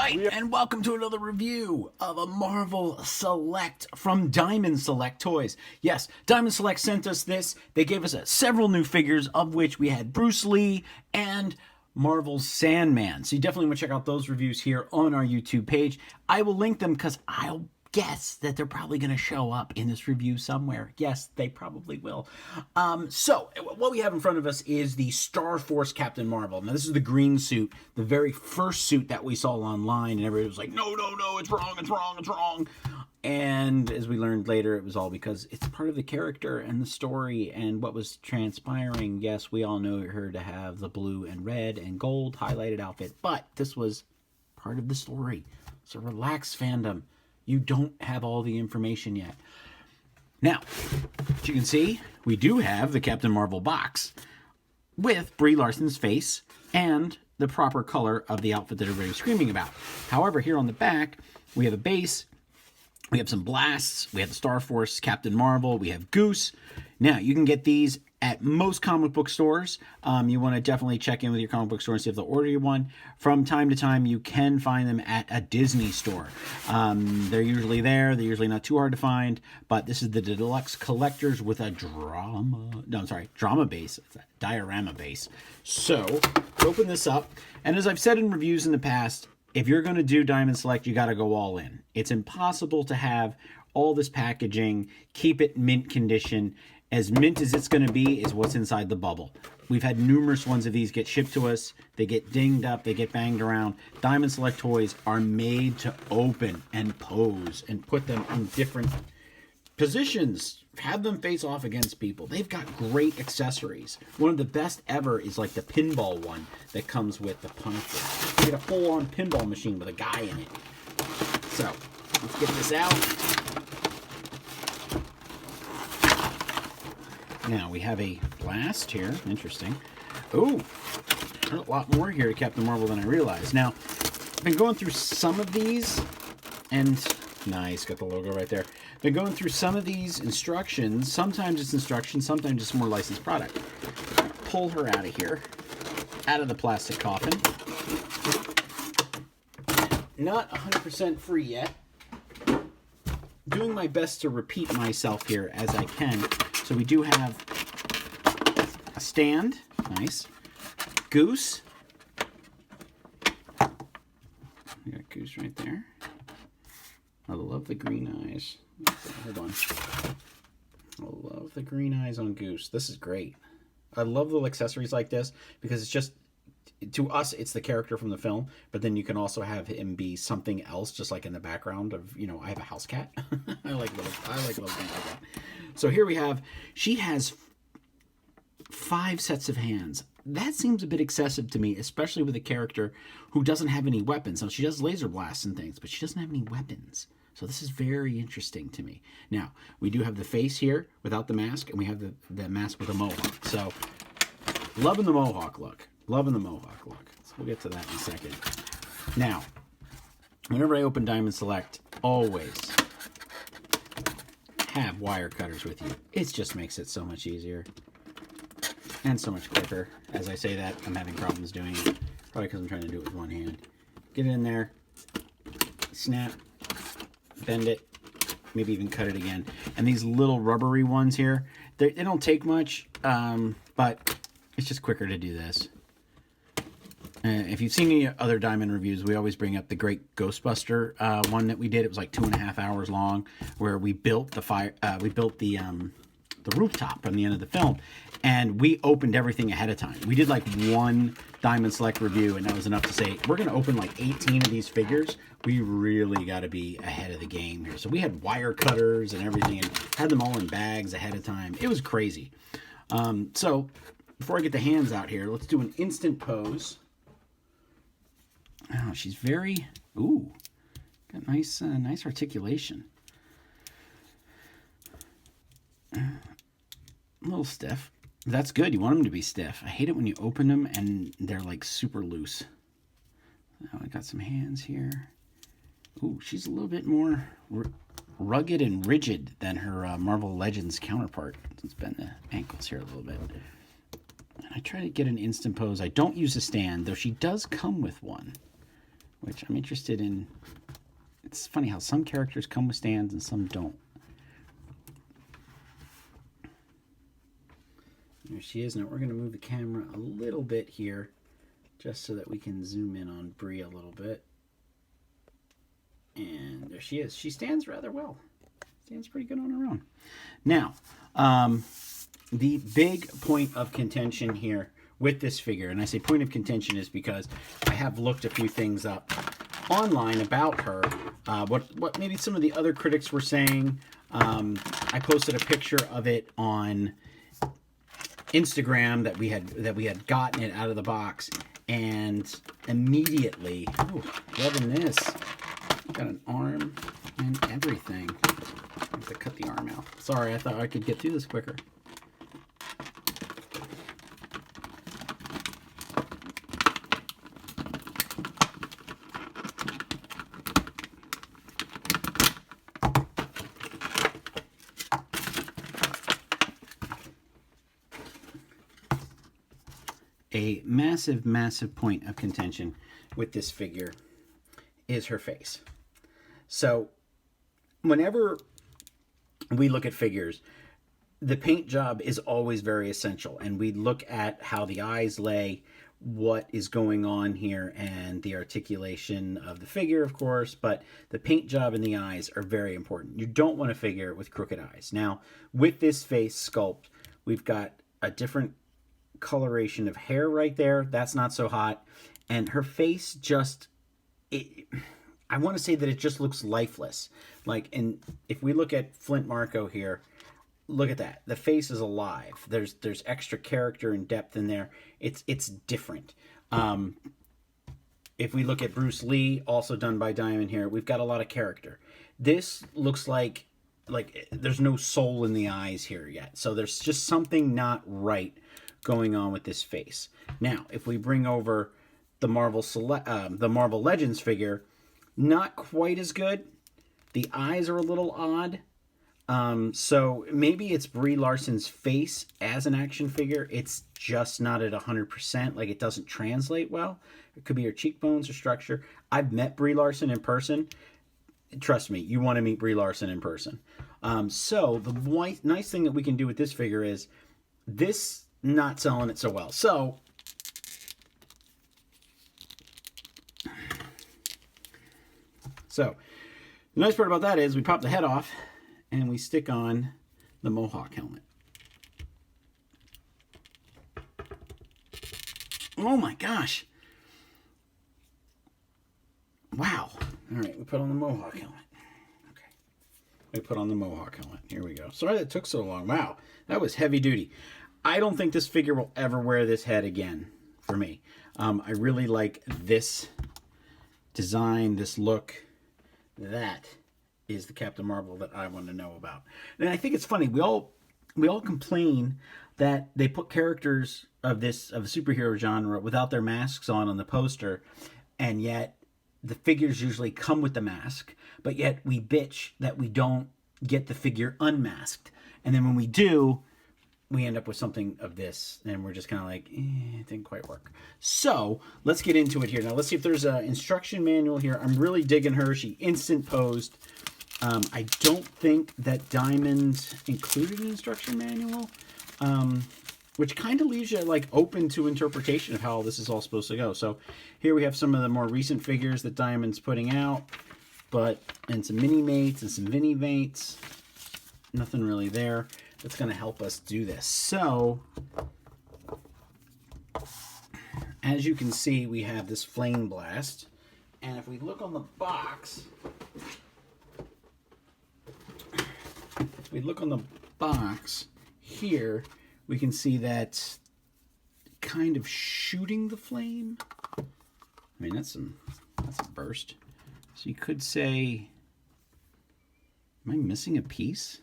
Alright, and welcome to another review of a Marvel Select from Diamond Select Toys. Yes, Diamond Select sent us this. They gave us several new figures, of which we had Bruce Lee and Marvel's Sandman. So you definitely want to check out those reviews here on our YouTube page. I will link them because I'll guess that they're probably going to show up in this review somewhere. Yes, they probably will. So what we have in front of us is the Starforce Captain Marvel. Now this is the green suit, the very first suit that we saw online, and everybody was like, no, it's wrong, it's wrong, it's wrong. And as we learned later, it was all because it's part of the character and the story and what was transpiring. Yes, we all know her to have the blue and red and gold highlighted outfit, but this was part of the story. So relax, fandom. You don't have all the information yet. Now, as you can see, we do have the Captain Marvel box with Brie Larson's face and the proper color of the outfit that everybody's screaming about. However, here on the back, we have a base, we have some blasts, we have the Starforce Captain Marvel, we have Goose. Now, you can get these at most comic book stores. You want to definitely check in with your comic book store and see if they'll order you one. From time to time, you can find them at a Disney store. They're usually there. They're usually not too hard to find. But this is the deluxe collectors with a drama base. It's a diorama base. So, open this up. And as I've said in reviews in the past, if you're going to do Diamond Select, you got to go all in. It's impossible to have all this packaging, keep it mint condition. As mint as it's going to be is what's inside the bubble. We've had numerous ones of these get shipped to us. They get dinged up. They get banged around. Diamond Select toys are made to open and pose and put them in different positions. Have them face off against people. They've got great accessories. One of the best ever is like the pinball one that comes with the Punisher. You get a full-on pinball machine with a guy in it. So, let's get this out. Now, we have a blast here. Interesting. Oh, there's a lot more here to Captain Marvel than I realized. Now, I've been going through some of these, and nice, got the logo right there. Been going through some of these instructions. Sometimes it's instructions, sometimes it's more licensed product. Pull her out of here, out of the plastic coffin. Not 100% free yet. Doing my best to repeat myself here as I can. So we do have a stand, nice. Goose. We got Goose right there. I love the green eyes. Hold on. I love the green eyes on Goose. This is great. I love little accessories like this because it's just, to us, it's the character from the film, but then you can also have him be something else, just like in the background of, you know, I have a house cat. I like little things like that. So here we have, she has 5 sets of hands. That seems a bit excessive to me, especially with a character who doesn't have any weapons. So she does laser blasts and things, but she doesn't have any weapons. So this is very interesting to me. Now, we do have the face here without the mask, and we have the mask with a mohawk. So, loving the mohawk look. Loving the mohawk look. So we'll get to that in a second. Now, whenever I open Diamond Select, always have wire cutters with you. It just makes it so much easier and so much quicker. As I say that, I'm having problems doing it. Probably because I'm trying to do it with one hand. Get it in there, snap, bend it, maybe even cut it again. And these little rubbery ones here, they don't take much, but it's just quicker to do this. If you've seen any other Diamond reviews, we always bring up the great Ghostbuster one that we did. It was like 2.5 hours long, where we built the rooftop from the end of the film, and we opened everything ahead of time. We did like one Diamond Select review, and that was enough to say we're going to open like 18 of these figures. We really got to be ahead of the game here. So we had wire cutters and everything, and had them all in bags ahead of time. It was crazy. So before I get the hands out here, let's do an instant pose. Oh, she's very, ooh, got nice articulation. A little stiff. That's good. You want them to be stiff. I hate it when you open them and they're like super loose. Now I got some hands here. Ooh, she's a little bit more rugged and rigid than her Marvel Legends counterpart. Let's bend the ankles here a little bit. And I try to get an instant pose. I don't use a stand, though she does come with one, which I'm interested in. It's funny how some characters come with stands and some don't. There she is. Now we're going to move the camera a little bit here just so that we can zoom in on Brie a little bit. And there she is. She stands rather well. Stands pretty good on her own. Now, the big point of contention here with this figure, and I say point of contention is because I have looked a few things up online about her, what maybe some of the other critics were saying. I posted a picture of it on Instagram that we had gotten it out of the box, and immediately, ooh, loving this. Got an arm and everything. I have to cut the arm out. Sorry, I thought I could get through this quicker. A massive, massive point of contention with this figure is her face. So whenever we look at figures, the paint job is always very essential, and we look at how the eyes lay, what is going on here, and the articulation of the figure, of course, but the paint job and the eyes are very important. You don't want a figure with crooked eyes. Now, with this face sculpt, we've got a different coloration of hair right there. That's not so hot. And her face just, I want to say that it just looks lifeless. Like, and if we look at Flint Marco here, look at that. The face is alive. There's extra character and depth in there. It's different. If we look at Bruce Lee, also done by Diamond here, we've got a lot of character. This looks like there's no soul in the eyes here yet. So there's just something not right going on with this face. Now, if we bring over the Marvel Legends figure, not quite as good. The eyes are a little odd. So maybe it's Brie Larson's face as an action figure. It's just not at 100%. Like, it doesn't translate well. It could be her cheekbones or structure. I've met Brie Larson in person. Trust me, you want to meet Brie Larson in person. So the nice thing that we can do with this figure is this not selling it so well. So the nice part about that is we pop the head off and we stick on the Mohawk helmet. Oh my gosh. Wow. All right, we put on the Mohawk helmet. Okay. We put on the Mohawk helmet. Here we go. Sorry that took so long. Wow. That was heavy duty. I don't think this figure will ever wear this head again for me. I really like this design, this look. That is the Captain Marvel that I want to know about. And I think it's funny. We all complain that they put characters of the superhero genre without their masks on the poster, and yet the figures usually come with the mask, but yet we bitch that we don't get the figure unmasked. And then when we do, we end up with something of this, and we're just kind of like, it didn't quite work. So let's get into it here. Now let's see if there's an instruction manual here. I'm really digging her. She instant posed. I don't think that Diamond included an instruction manual, which kind of leaves you like open to interpretation of how this is all supposed to go. So here we have some of the more recent figures that Diamond's putting out, and some mini mates and some mini mates. Nothing really there that's going to help us do this. So, as you can see, we have this Flame Blast. And if we look on the box, here, we can see that kind of shooting the flame. I mean, that's a burst. So you could say, am I missing a piece?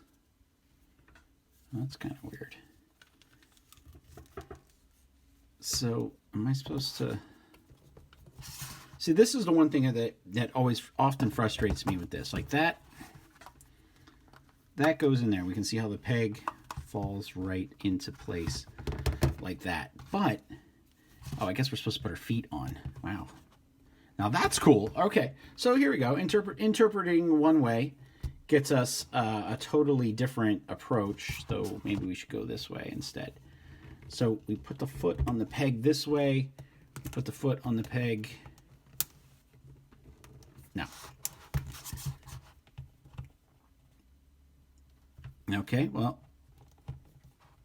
That's kind of weird. So, am I supposed to... See, this is the one thing that always often frustrates me with this. Like that goes in there. We can see how the peg falls right into place like that. But, oh, I guess we're supposed to put our feet on. Wow. Now that's cool. Okay, so here we go. Interpreting one way gets us a totally different approach. So maybe we should go this way instead. So we put the foot on the peg this way. Put the foot on the peg. Now. Okay, well,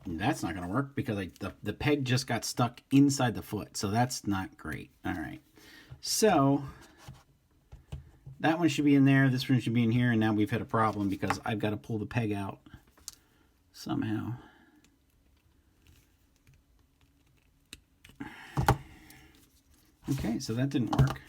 that's not going to work because the peg just got stuck inside the foot. So that's not great. All right. So that one should be in there. This one should be in here. And now we've had a problem because I've got to pull the peg out somehow. Okay, so that didn't work.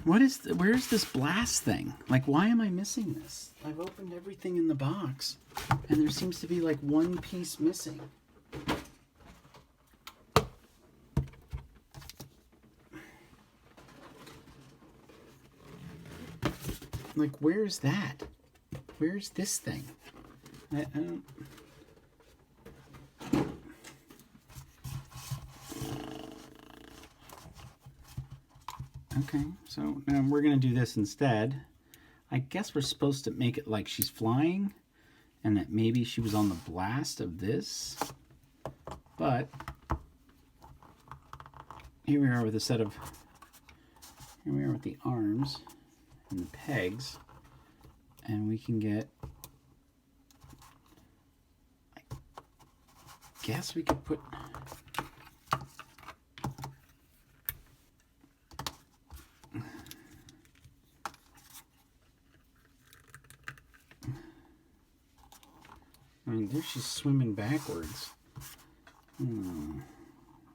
Where's this blast thing? Like, why am I missing this? I've opened everything in the box, and there seems to be like one piece missing. Like, where's that? Where's this thing? I don't... Okay, so now we're going to do this instead. I guess we're supposed to make it like she's flying and that maybe she was on the blast of this. But here we are with a set of, here we are with the arms and the pegs, and we can get, I guess we could put, I mean, there she's swimming backwards. I don't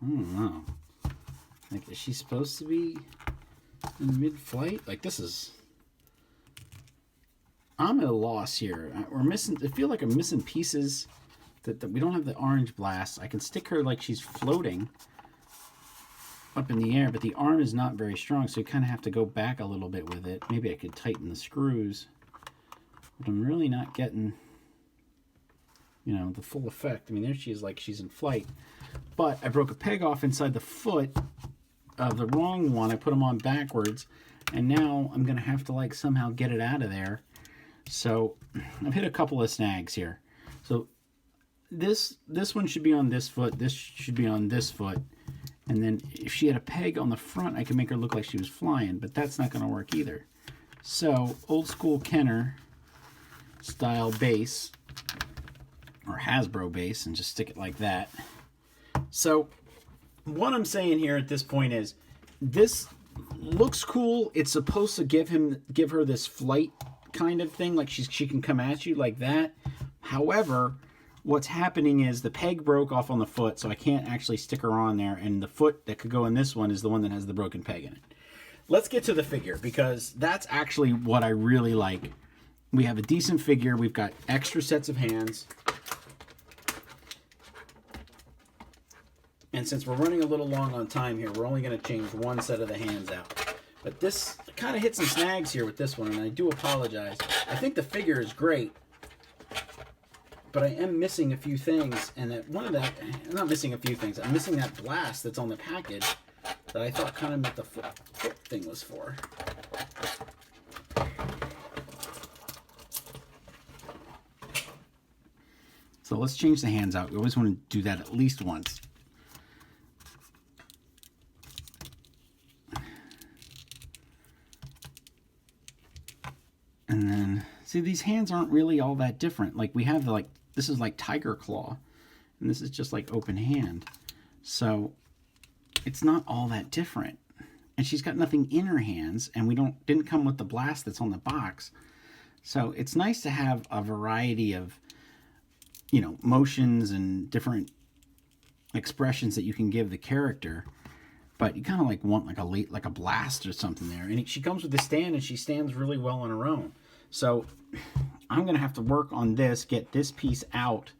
know. Like, is she supposed to be in mid-flight? Like, this is... I'm at a loss here. We're missing... I feel like I'm missing pieces that we don't have the orange blast. I can stick her like she's floating up in the air, but the arm is not very strong, so you kind of have to go back a little bit with it. Maybe I could tighten the screws. But I'm really not getting... you know, the full effect. I mean, there she is, like she's in flight. But I broke a peg off inside the foot of the wrong one. I put them on backwards, and now I'm gonna have to like somehow get it out of there. So I've hit a couple of snags here. So this one should be on this foot. This should be on this foot. And then if she had a peg on the front, I could make her look like she was flying, but that's not gonna work either. So old school Kenner style base, or Hasbro base, and just stick it like that. So what I'm saying here at this point is this looks cool. It's supposed to give her this flight kind of thing, like she can come at you like that. However, what's happening is the peg broke off on the foot, so I can't actually stick her on there, and the foot that could go in this one is the one that has the broken peg in it. Let's get to the figure, because that's actually what I really like. We have a decent figure. We've got extra sets of hands. And since we're running a little long on time here, we're only going to change one set of the hands out. But this kind of hit some snags here with this one, and I do apologize. I think the figure is great, but I am missing a few things, and that one of that, I'm not missing a few things, I'm missing that blast that's on the package that I thought kind of what the foot thing was for. So let's change the hands out. We always want to do that at least once. And then, see, these hands aren't really all that different. Like, we have, like, this is like Tiger Claw, and this is just like open hand. So, it's not all that different. And she's got nothing in her hands, and we didn't come with the blast that's on the box. So, it's nice to have a variety of, you know, motions and different expressions that you can give the character. But you kind of like want like a blast or something there. And she comes with the stand, and she stands really well on her own. So I'm going to have to work on this, get this piece out.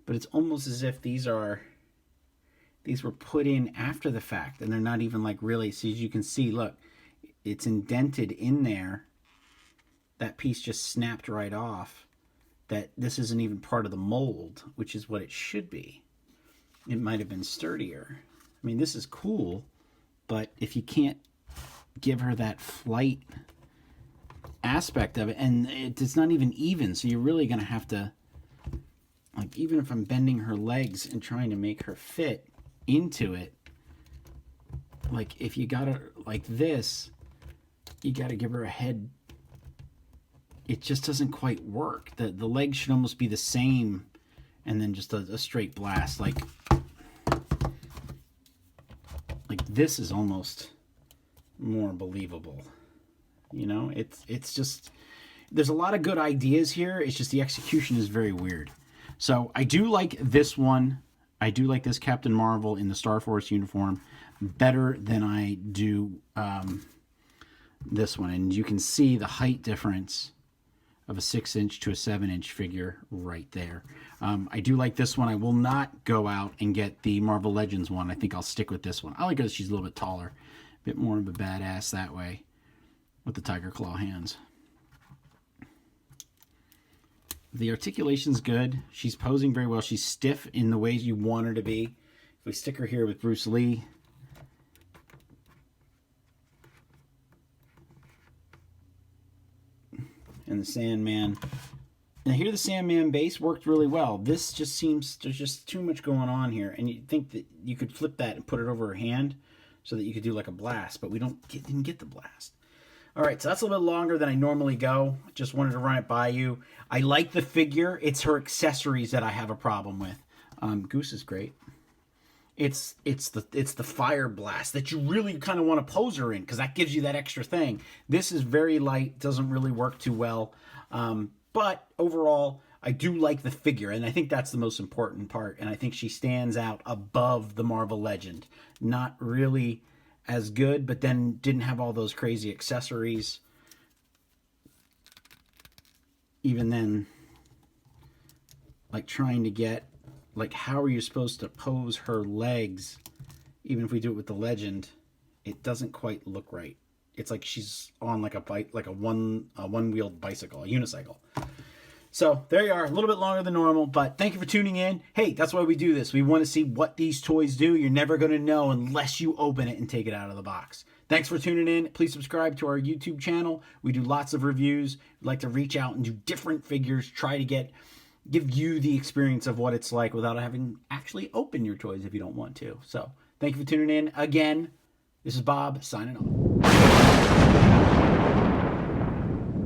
But it's almost as if these were put in after the fact, and they're not even like really. So as you can see, look, it's indented in there. That piece just snapped right off. that this isn't even part of the mold, which is what it should be. It might have been sturdier. I mean, this is cool, but if you can't give her that flight aspect of it, and it's not even, so you're really going to have to, like, even if I'm bending her legs and trying to make her fit into it, like, if you got her like this, you got to give her a head. It just doesn't quite work. The legs should almost be the same, and then just a straight blast. Like this is almost more believable. You know, it's just, there's a lot of good ideas here. It's just the execution is very weird. So I do like this one. I do like this Captain Marvel in the Starforce uniform better than I do this one. And you can see the height difference of a 6-inch to a 7-inch figure right there. I do like this one. I will not go out and get the Marvel Legends one. I think I'll stick with this one. I like her. She's a little bit taller, a bit more of a badass that way with the tiger claw hands. The articulation's good. She's posing very well. She's stiff in the ways you want her to be. If we stick her here with Bruce Lee, and the Sandman. Now here the Sandman base worked really well. This just seems, there's just too much going on here. And you'd think that you could flip that and put it over her hand so that you could do like a blast, but we didn't get the blast. All right, so that's a little bit longer than I normally go. Just wanted to run it by you. I like the figure. It's her accessories that I have a problem with. Goose is great. It's the fire blast that you really kind of want to pose her in, because that gives you that extra thing. This is very light, doesn't really work too well. But overall, I do like the figure, and I think that's the most important part. And I think she stands out above the Marvel Legend. Not really as good, but then didn't have all those crazy accessories. Even then, like trying to get, like, how are you supposed to pose her legs? Even if we do it with the Legend, it doesn't quite look right. It's like she's on like a bike, like a one-wheeled bicycle, a unicycle. So there you are, a little bit longer than normal, but thank you for tuning in. Hey, that's why we do this. We want to see what these toys do. You're never going to know unless you open it and take it out of the box. Thanks for tuning in. Please subscribe to our YouTube channel. We do lots of reviews. We like to reach out and do different figures, try to give you the experience of what it's like without having actually open your toys if you don't want to. So thank you for tuning in. Again, this is Bob signing off.